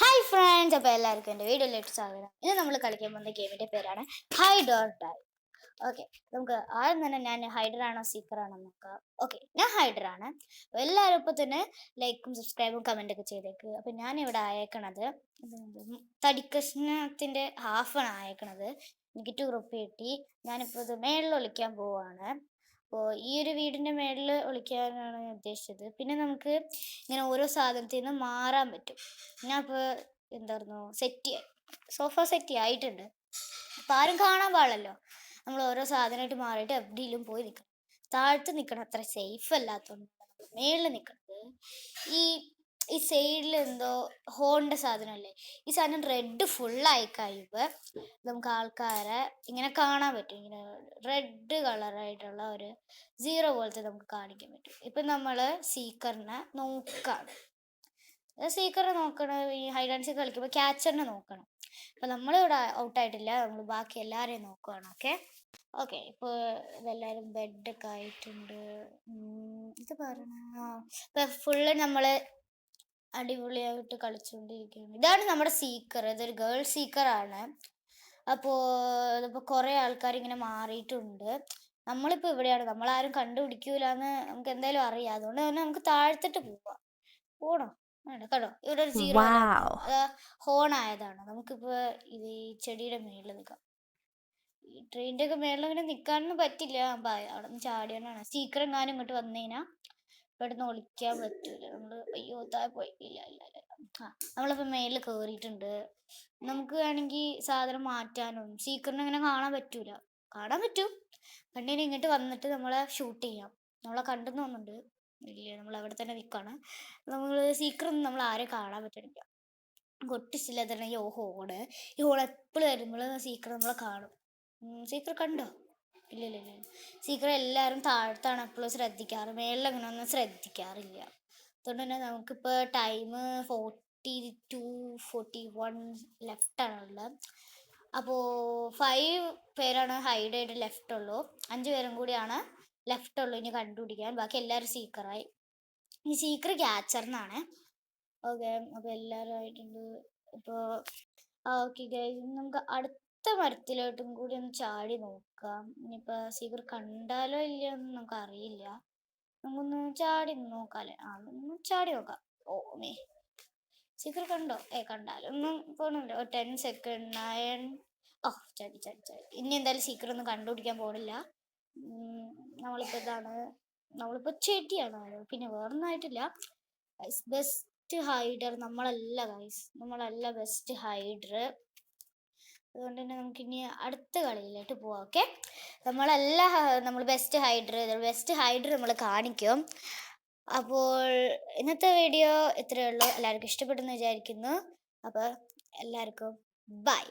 Hi friends, അപ്പോൾ എല്ലാവർക്കും എൻ്റെ വീഡിയോയിലേക്ക് സ്വാഗതം. ഇന്ന് നമ്മൾ കളിക്കാൻ പോകുന്ന ഗെയിമിൻ്റെ പേരാണ് ഹൈഡ് ഓർ ഡൈ. ഓക്കെ, നമുക്ക് ആദ്യം തന്നെ ഞാൻ ഹൈഡറാണോ സീക്കറാണോ നോക്കാം. ഓക്കെ, ഞാൻ ഹൈഡറാണ്. അപ്പോൾ എല്ലാവരും ഇപ്പോൾ തന്നെ ലൈക്കും സബ്സ്ക്രൈബും കമൻറ്റൊക്കെ ചെയ്തേക്ക്. അപ്പോൾ ഞാനിവിടെ അയക്കണത് തടിക്കഷ്ണത്തിൻ്റെ ഹാഫാണ് അയക്കണത്. എനിക്ക് 2 റുപ്പി കിട്ടി. ഞാനിപ്പോൾ ഇത് മേളിൽ ഒളിക്കാൻ പോവാണ്. അപ്പോൾ ഈ ഒരു വീടിൻ്റെ മേളിൽ ഒളിക്കാനാണ് ഞാൻ ഉദ്ദേശിച്ചത്. പിന്നെ നമുക്ക് ഇങ്ങനെ ഓരോ സാധനത്തിൽ നിന്ന് മാറാൻ പറ്റും. ഞാൻ ഇപ്പോൾ എന്തായിരുന്നു സോഫ സെറ്റ് ആയിട്ടുണ്ട്. അപ്പം ആരും കാണാൻ പാടില്ലല്ലോ. നമ്മൾ ഓരോ സാധനമായിട്ട് മാറിയിട്ട് എവിടെയെങ്കിലും പോയി നിൽക്കണം. താഴത്ത് നിൽക്കണം അത്ര സേഫ് അല്ലാത്തതുകൊണ്ട് മേളിൽ നിൽക്കുന്നത്. ഈ ഈ സൈഡിൽ എന്തോ ഹോണിൻ്റെ സാധനമല്ലേ, ഈ സാധനം റെഡ് ഫുള്ളായി കഴിയുമ്പോൾ നമുക്ക് ആൾക്കാരെ ഇങ്ങനെ കാണാൻ പറ്റും. ഇങ്ങനെ റെഡ് കളറായിട്ടുള്ള ഒരു 0 പോലത്തെ നമുക്ക് കാണിക്കാൻ പറ്റും. ഇപ്പം നമ്മൾ സീക്കറിനെ നോക്കാണ്. സീക്കറിനെ നോക്കണം. ഈ ഹൈഡ് ആൻഡ് സീക്ക് കളിക്കുമ്പോൾ ക്യാച്ചറിനെ നോക്കണം. അപ്പം നമ്മളിവിടെ ഔട്ടായിട്ടില്ല, നമ്മൾ ബാക്കി എല്ലാവരെയും നോക്കുകയാണ്. ഓക്കെ, ഇപ്പോൾ ഇതെല്ലാവരും ബെഡൊക്കെ ആയിട്ടുണ്ട്. ഇത് പറയണ ഇപ്പം ഫുള്ള് നമ്മൾ അടിപൊളിയായിട്ട് കളിച്ചുകൊണ്ടിരിക്കുകയാണ്. ഇതാണ് നമ്മുടെ സീക്കർ. ഇതൊരു ഗേൾ സീക്കറാണ്. അപ്പോൾ ഇതിപ്പോൾ കുറേ ആൾക്കാർ ഇങ്ങനെ മാറിയിട്ടുണ്ട്. നമ്മളിപ്പോൾ ഇവിടെയാണ്, നമ്മളാരും കണ്ടുപിടിക്കൂലെന്ന് നമുക്ക് എന്തായാലും അറിയാം. അതുകൊണ്ട് തന്നെ നമുക്ക് താഴ്ത്തിട്ട് പോകണം. വേണ്ട കേട്ടോ, ഇവിടെ ഒരു 0 ഹോൺ ആയതാണ്. നമുക്കിപ്പോൾ ഇത് ഈ ചെടിയുടെ മേളിൽ നിൽക്കാം. ഈ ട്രെയിനിൻ്റെ ഒക്കെ മേളിൽ ഇങ്ങനെ നിൽക്കാനൊന്നും പറ്റില്ല. അവിടെ നിന്ന് ചാടിയാണ്. സീക്രം എങ്ങാനും ഇങ്ങോട്ട് വന്നു കഴിഞ്ഞാൽ ഇവിടുന്ന് ഒളിക്കാൻ പറ്റൂല. നമ്മൾ അയ്യോ താഴെ പോയി. ഇല്ല ഇല്ല ഇല്ല. നമ്മളിപ്പോൾ മേളിൽ കയറിയിട്ടുണ്ട്. നമുക്ക് വേണമെങ്കിൽ സാധനം മാറ്റാനും സീക്രട്ടിനെ അങ്ങനെ കാണാൻ പറ്റൂല. കാണാൻ പറ്റും, കണ്ടിന് ഇങ്ങോട്ട് വന്നിട്ട് നമ്മളെ ഷൂട്ട് ചെയ്യാം. നമ്മളെ കണ്ടെന്ന് തോന്നുന്നുണ്ട്. ഇല്ല, നമ്മൾ അവിടെ തന്നെ നിൽക്കുകയാണ്. നമ്മൾ സീക്രട്ടൊന്നും നമ്മൾ ആരെയും കാണാൻ പറ്റണില്ല. കൊട്ടിച്ചില്ലാതെ ഈ ഹോണ് എപ്പോഴും വരുമ്പോൾ സീക്രട്ട് നമ്മളെ കാണും. സീക്രട്ട് കണ്ടോ? ഇല്ല ഇല്ല ഇല്ല. സീക്രട്ട് എല്ലാവരും താഴത്താണ് എപ്പോഴും ശ്രദ്ധിക്കാറ്, മേളിൽ അങ്ങനെ ഒന്നും ശ്രദ്ധിക്കാറില്ല. അതുകൊണ്ട് തന്നെ നമുക്കിപ്പോൾ ടൈം 42-41 ലെഫ്റ്റാണ് ഉള്ളത്. അപ്പോൾ 5 പേരാണ് ഹൈഡ് ആയിട്ട് ലെഫ്റ്റ് ഉള്ളൂ. 5 പേരും കൂടിയാണ് ലെഫ്റ്റ് ഉള്ളൂ ഇനി കണ്ടുപിടിക്കാൻ. ബാക്കി എല്ലാവരും സീക്കറായി. ഈ സീക്കർ ക്യാച്ചറിനാണ്. ഓക്കെ, അപ്പോൾ എല്ലാവരും ആയിട്ടുണ്ട്. ഇപ്പോൾ ഓക്കെ ഗൈസ്, നമുക്ക് അടുത്ത മരത്തിലോട്ടും കൂടി ഒന്ന് ചാടി നോക്കാം. ഇനിയിപ്പോൾ സീക്കർ കണ്ടാലോ ഇല്ലയോ എന്ന് നമുക്ക് അറിയില്ല. നമുക്കൊന്ന് ചാടി നോക്കാല്ലേ. ഒന്ന് ചാടി നോക്കാം. ഓ മേ, സീക്കർ കണ്ടോ? കണ്ടാലൊന്നും പോണില്ല. 10 സെക്കൻഡ് 9. ചാടി ചാടി ചാടി. ഇനി എന്തായാലും സീക്കർ ഒന്നും കണ്ടുപിടിക്കാൻ പോണില്ല. നമ്മളിപ്പോൾ ചെടിയാണ്. പിന്നെ വേറൊന്നും ആയിട്ടില്ല. ബെസ്റ്റ് ഹൈഡർ നമ്മളല്ല ഗൈസ്, നമ്മളല്ല ബെസ്റ്റ് ഹൈഡർ. അതുകൊണ്ട് തന്നെ നമുക്കിനി അടുത്ത കളിയിലോട്ട് പോവാം. ഓക്കെ, നമ്മൾ ബെസ്റ്റ് ഹൈഡർ നമ്മൾ കാണിക്കും. അപ്പോൾ ഇന്നത്തെ വീഡിയോ ഇത്രയേ ഉള്ളൂ. എല്ലാവർക്കും ഇഷ്ടപ്പെട്ടെന്ന് വിചാരിക്കുന്നു. അപ്പോൾ എല്ലാവർക്കും ബൈ.